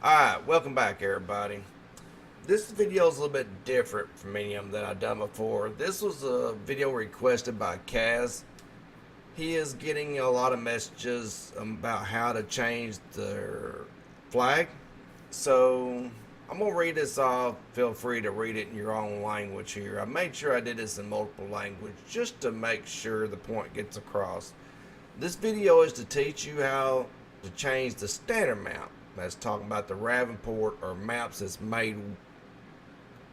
Alright, welcome back everybody. This video is a little bit different from any of them that I've done before. This was a video requested by Cazz. He is getting a lot of messages about how to change their flag. So I'm going to read this off. Feel free to read it in your own language here. I made sure I did this in multiple languages just to make sure the point gets across. This video is to teach you how to change the standard map. That's talking about the Ravenport or maps that's made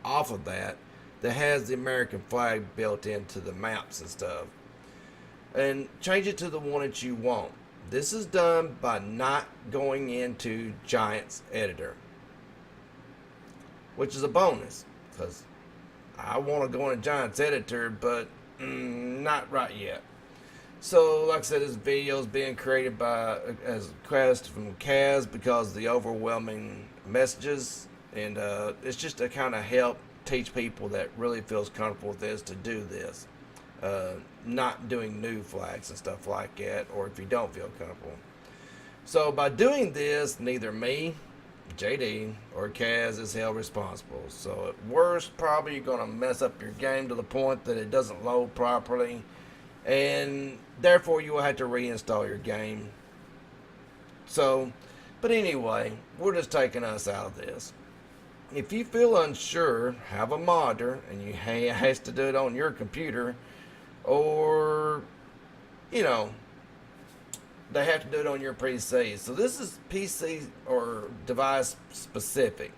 off of that has the American flag built into the maps and stuff. And change it to the one that you want. This is done by not going into Giant's editor, which is a bonus because I want to go into Giant's editor, but not right yet. So, like I said, this video is being created as a request from Cazz because of the overwhelming messages, and it's just to kind of help teach people that really feels comfortable with this to do this, not doing new flags and stuff like that, or if you don't feel comfortable. So, by doing this, neither me, JD, or Cazz is held responsible. So, at worst, probably you're going to mess up your game to the point that it doesn't load properly, and therefore you will have to reinstall your game. So, but anyway, we're just taking us out of this. If you feel unsure, have a modder, and you has to do it on your computer, or you know, they have to do it on your PC. So this is PC or device specific.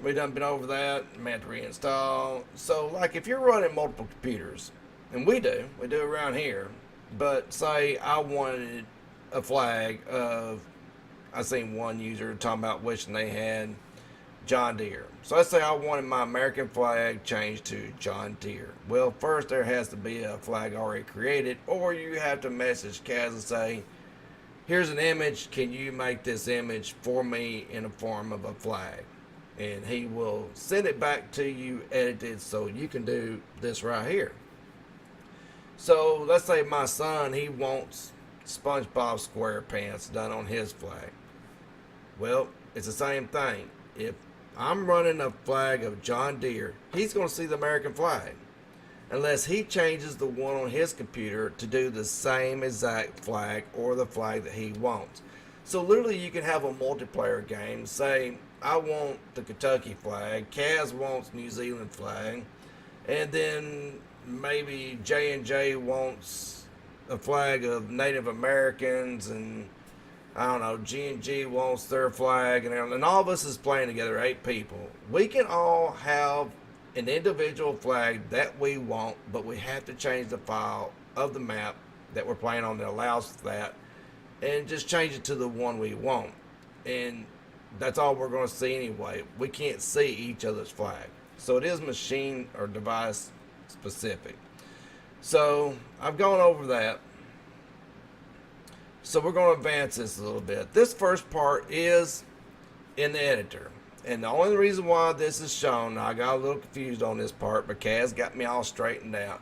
We done been over that. May have to reinstall. So, like, if you're running multiple computers, and we do around here, but say I wanted a flag of, I seen one user talking about wishing they had John Deere. So let's say I wanted my American flag changed to John Deere. Well, first there has to be a flag already created, or you have to message Cazz and say, here's an image, can you make this image for me in the form of a flag? And he will send it back to you edited so you can do this right here. So let's say my son, he wants SpongeBob SquarePants done on his flag. Well, it's the same thing. If I'm running a flag of John Deere, he's going to see the American flag, unless he changes the one on his computer to do the same exact flag or the flag that he wants. So literally you can have a multiplayer game. Say I want the Kentucky flag, Cazz wants New Zealand flag, and then maybe J&J wants a flag of Native Americans, and I don't know, G&G wants their flag, and all of us is playing together, 8 people. We can all have an individual flag that we want, but we have to change the file of the map that we're playing on that allows for that, and just change it to the one we want. And that's all we're going to see anyway. We can't see each other's flag. So it is machine or device specific. So I've gone over that. So we're going to advance this a little bit. This first part is in the editor. And the only reason why this is shown, I got a little confused on this part, but Cazz got me all straightened out.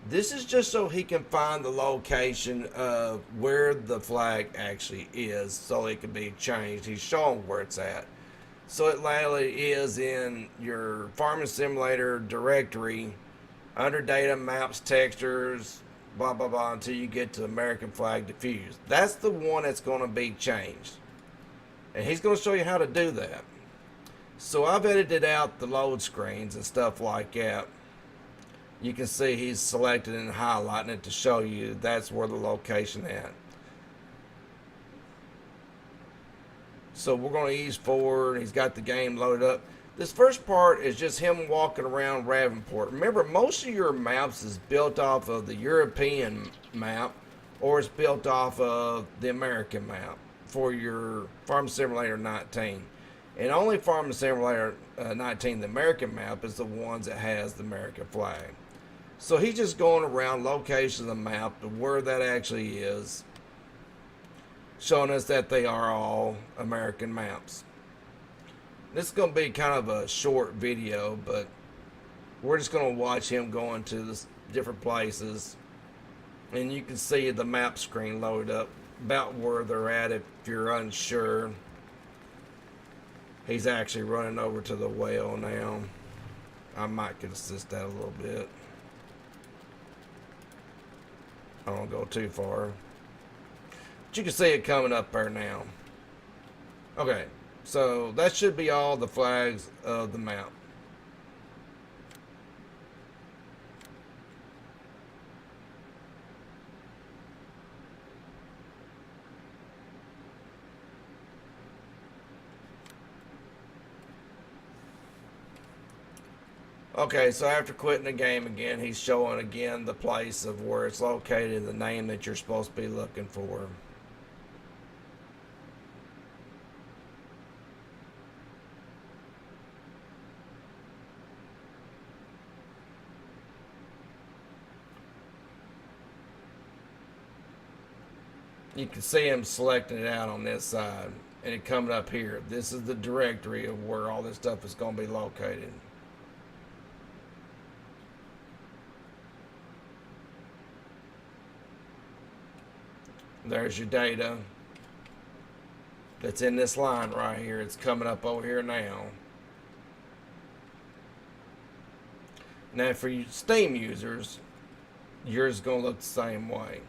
This is just so he can find the location of where the flag actually is so it can be changed. He's showing where it's at. So it literally is in your Farming Simulator directory under data, maps, textures, blah, blah, blah, until you get to American flag diffuse. That's the one that's going to be changed. And he's going to show you how to do that. So I've edited out the load screens and stuff like that. You can see he's selected and highlighting it to show you that's where the location at. So we're going to ease forward. He's got the game loaded up. This first part is just him walking around Ravenport. Remember, most of your maps is built off of the European map, or it's built off of the American map for your Farm Simulator 19. And only Farm Simulator 19, the American map, is the ones that has the American flag. So he's just going around location of the map to where that actually is, showing us that they are all American maps. This is going to be kind of a short video, but we're just going to watch him going to the different places, and you can see the map screen loaded up about where they're at if you're unsure. He's actually running over to the well now. I might could assist that a little bit. I don't go too far. But you can see it coming up there now. Okay, so that should be all the flags of the map. Okay, so after quitting the game again, he's showing again the place of where it's located, the name that you're supposed to be looking for. You can see him selecting it out on this side, and it coming up here. This is the directory of where all this stuff is going to be located. There's your data that's in this line right here. It's coming up over here now. Now for you Steam users, yours is going to look the same way.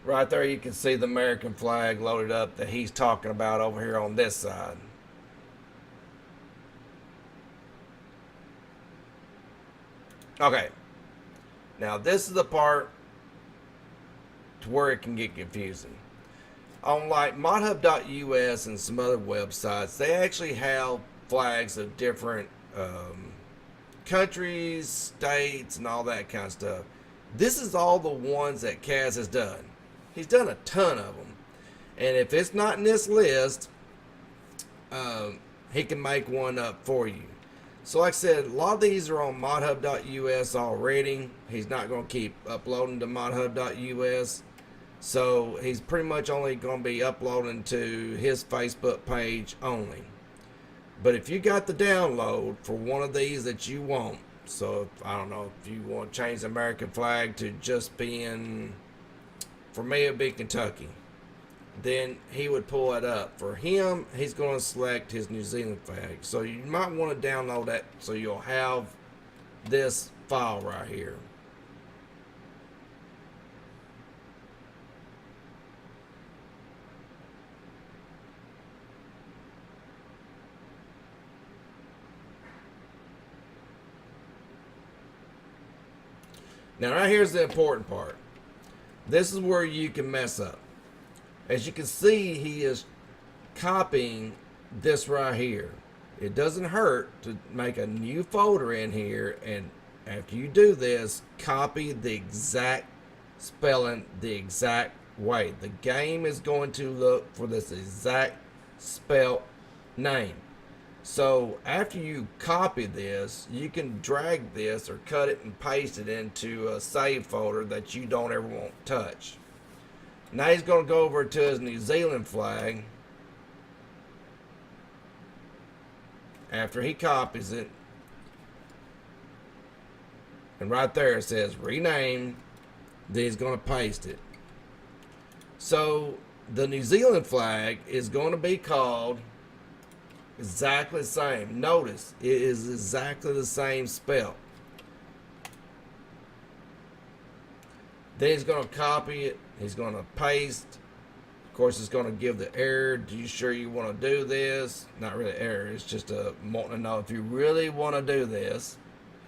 Right there you can see the American flag loaded up that he's talking about over here on this side. Okay, now this is the part to where it can get confusing. On like modhub.us and some other websites, they actually have flags of different countries, states, and all that kind of stuff. This is all the ones that Cazz has done. He's done a ton of them. And if it's not in this list, he can make one up for you. So like I said, a lot of these are on modhub.us already. He's not going to keep uploading to modhub.us. So he's pretty much only going to be uploading to his Facebook page only. But if you got the download for one of these that you want, so if, I don't know, if you want to change the American flag to just being, for me it'd be Kentucky, then he would pull it up. For him, he's going to select his New Zealand flag. So you might want to download that so you'll have this file right here. Now right here's the important part. This is where you can mess up. As you can see, he is copying this right here. It doesn't hurt to make a new folder in here, and after you do this, copy the exact spelling the exact way. The game is going to look for this exact spelt name. So after you copy this, you can drag this or cut it and paste it into a save folder that you don't ever want to touch. Now he's going to go over to his New Zealand flag. After he copies it, and right there it says rename, then he's going to paste it. So the New Zealand flag is going to be called exactly the same. Notice it is exactly the same spell. Then he's going to copy it. He's going to paste. Of course, it's going to give the error. Do you sure you want to do this? Not really error. It's just wanting to know if you really want to do this.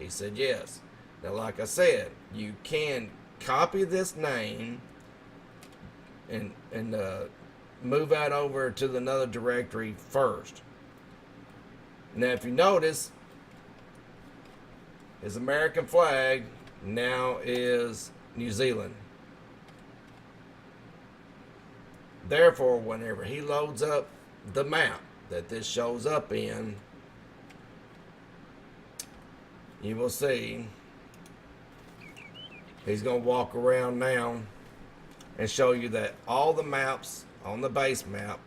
He said yes. Now, like I said, you can copy this name and move that over to another directory first. Now, if you notice, his American flag now is New Zealand. Therefore, whenever he loads up the map that this shows up in, you will see he's going to walk around now and show you that all the maps on the base map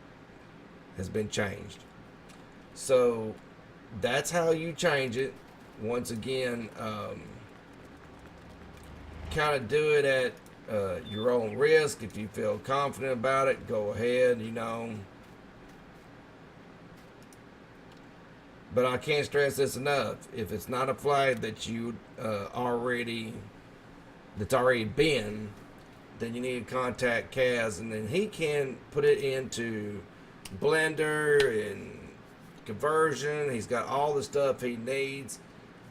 has been changed. So that's how you change it. Once again, kind of do it at your own risk. If you feel confident about it, go ahead, But I can't stress this enough. If it's not a flag that you that's already been, then you need to contact Cazz, and then he can put it into Blender and conversion. He's got all the stuff he needs.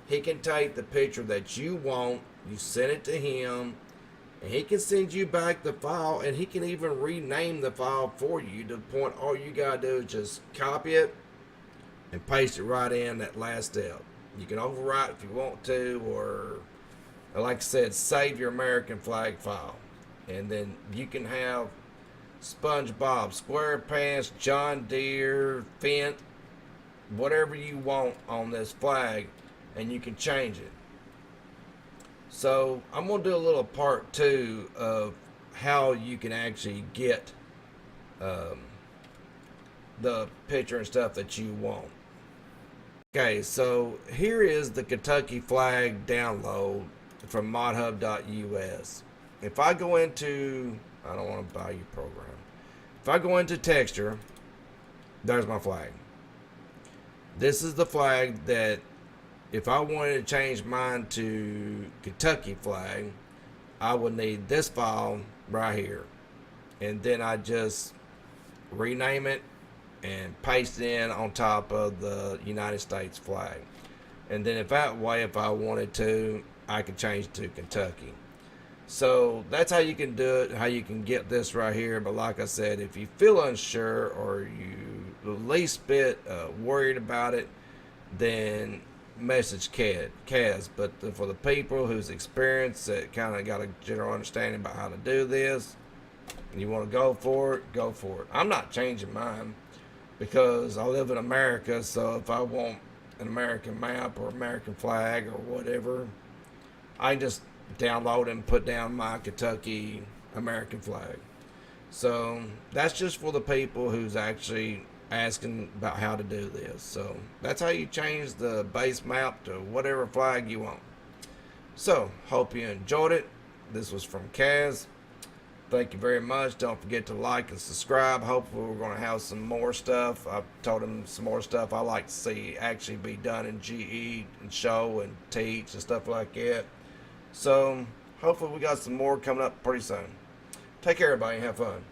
He can take the picture that you want, you send it to him, and he can send you back the file, and he can even rename the file for you to the point all you gotta do is just copy it and paste it right in that last step. You can overwrite if you want to, or like I said, save your American flag file. And then you can have SpongeBob, SquarePants, John Deere, Fent, whatever you want on this flag, and you can change it. So I'm going to do a little part 2 of how you can actually get the picture and stuff that you want. Okay, so here is the Kentucky flag download from modhub.us. If I go into, I don't want to buy you program. If I go into texture, there's my flag. This is the flag that if I wanted to change mine to Kentucky flag, I would need this file right here. And then I just rename it and paste it in on top of the United States flag. And then if that way, if I wanted to, I could change it to Kentucky. So that's how you can do it, how you can get this right here. But like I said, if you feel unsure or you the least bit worried about it, then message Cazz. But for the people who's experienced, that kind of got a general understanding about how to do this, and you want to go for it, go for it. I'm not changing mine because I live in America, so if I want an American map or American flag or whatever, I just download and put down my Kentucky American flag. So that's just for the people who's actually asking about how to do this. So that's how you change the base map to whatever flag you want. So hope you enjoyed it. This was from Cazz. Thank you very much. Don't forget to like and subscribe. Hopefully we're going to have some more stuff. I've told him some more stuff I like to see actually be done in GE and show and teach and stuff like that. So hopefully we got some more coming up pretty soon. Take care, everybody. Have fun.